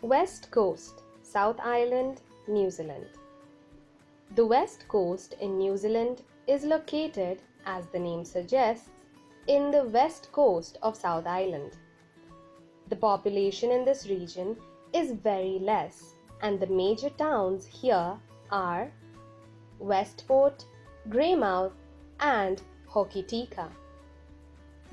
West Coast, South Island, New Zealand. The West Coast in New Zealand is located, as the name suggests, in the west coast of South Island. The population in this region is very less, and the major towns here are Westport, Greymouth, and Hokitika.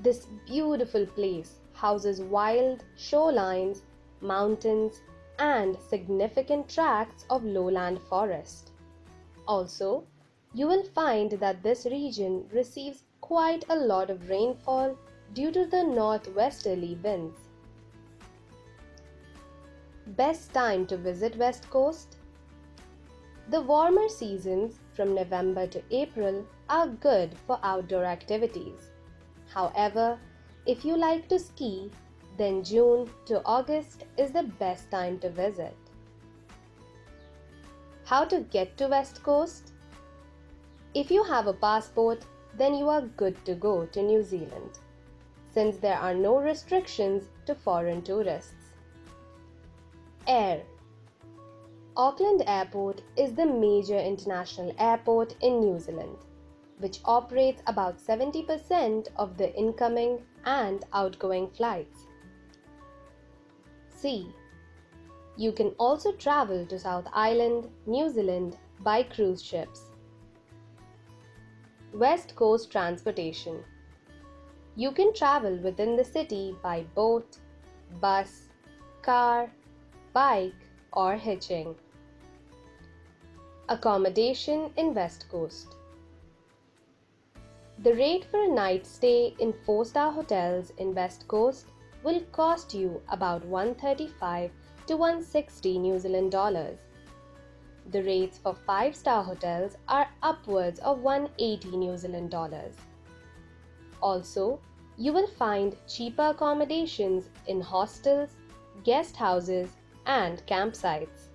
This beautiful place houses wild shorelines, mountains, and significant tracts of lowland forest. Also, you will find that this region receives quite a lot of rainfall due to the northwesterly winds. Best time to visit West Coast? The warmer seasons from November to April are good for outdoor activities. However, if you like to ski, then June to August is the best time to visit. How to get to West Coast? If you have a passport, then you are good to go to New Zealand, since there are no restrictions to foreign tourists. Air. Auckland Airport is the major international airport in New Zealand, which operates about 70% of the incoming and outgoing flights. Sea. You can also travel to South Island, New Zealand by cruise ships. West Coast transportation. You can travel within the city by boat, bus, car, bike, or hitching. Accommodation in West Coast. The rate for a night stay in 4-star hotels in West Coast will cost you about $135 to $160 New Zealand dollars. The rates for 5-star hotels are upwards of $180 New Zealand dollars. Also, you will find cheaper accommodations in hostels, guest houses, and campsites.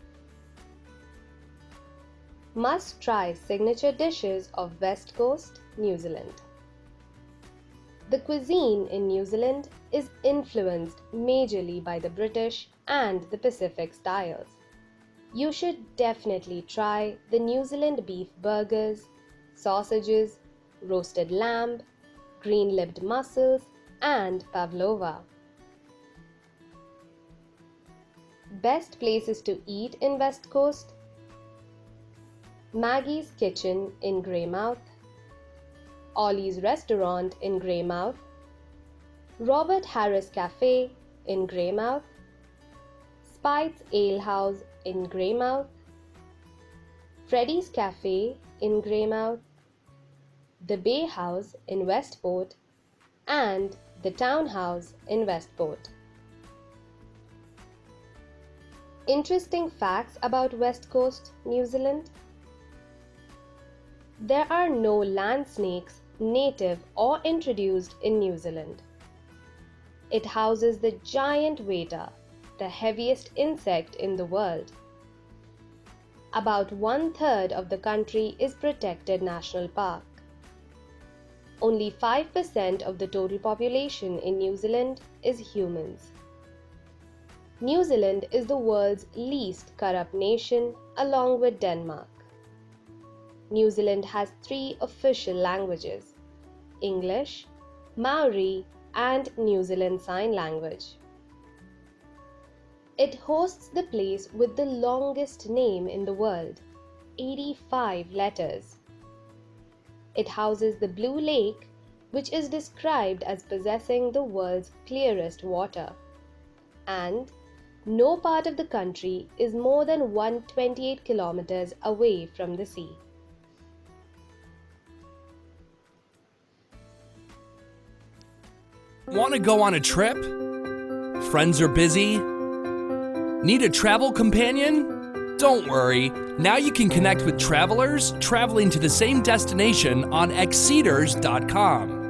Must try signature dishes of West Coast, New Zealand. The cuisine in New Zealand is influenced majorly by the British and the Pacific styles. You should definitely try the New Zealand beef burgers, sausages, roasted lamb, green-lipped mussels, and pavlova. Best places to eat in West Coast: Maggie's Kitchen in Greymouth, Ollie's Restaurant in Greymouth, Robert Harris Cafe in Greymouth, Spite's Ale House in Greymouth, Freddy's Cafe in Greymouth, the Bay House in Westport, and the Townhouse in Westport. Interesting facts about West Coast, New Zealand. There are no land snakes native or introduced in New Zealand. It houses the giant waiter, the heaviest insect in the world. About 1/3 of the country is protected national park. Only 5% of the total population in New Zealand is humans. New Zealand is the world's least corrupt nation, along with Denmark. New Zealand has 3 official languages: English, Maori, and New Zealand Sign Language. It hosts the place with the longest name in the world, 85 letters. It houses the Blue Lake, which is described as possessing the world's clearest water. And no part of the country is more than 128 kilometers away from the sea. Want to go on a trip? Friends are busy? Need a travel companion? Don't worry, now you can connect with travelers traveling to the same destination on Exceeders.com.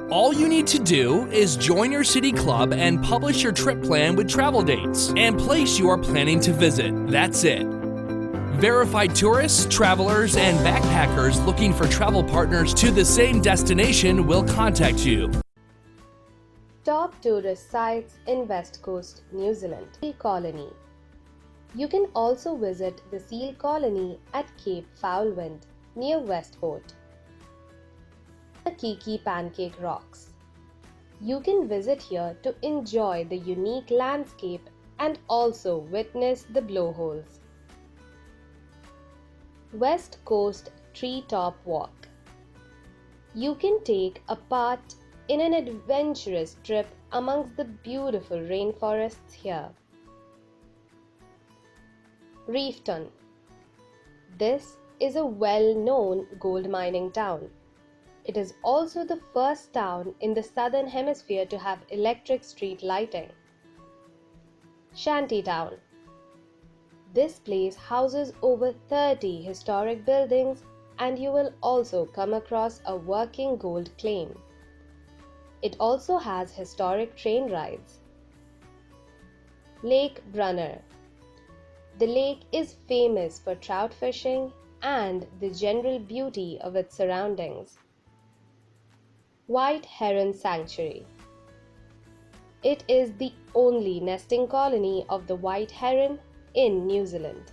All you need to do is join your city club and publish your trip plan with travel dates and place you are planning to visit. That's it. Verified tourists, travelers, and backpackers looking for travel partners to the same destination will contact you. Top tourist sites in West Coast, New Zealand. Colony. You can also visit the seal colony at Cape Foulwind near Westport. The Kiki Pancake Rocks. You can visit here to enjoy the unique landscape and also witness the blowholes. West Coast Treetop Walk. You can take a part in an adventurous trip amongst the beautiful rainforests here. Reefton. This is a well-known gold mining town. It is also the first town in the southern hemisphere to have electric street lighting. Shantytown. This place houses over 30 historic buildings, and you will also come across a working gold claim. It also has historic train rides. Lake Brunner. The lake is famous for trout fishing and the general beauty of its surroundings. White Heron Sanctuary. It is the only nesting colony of the white heron in New Zealand.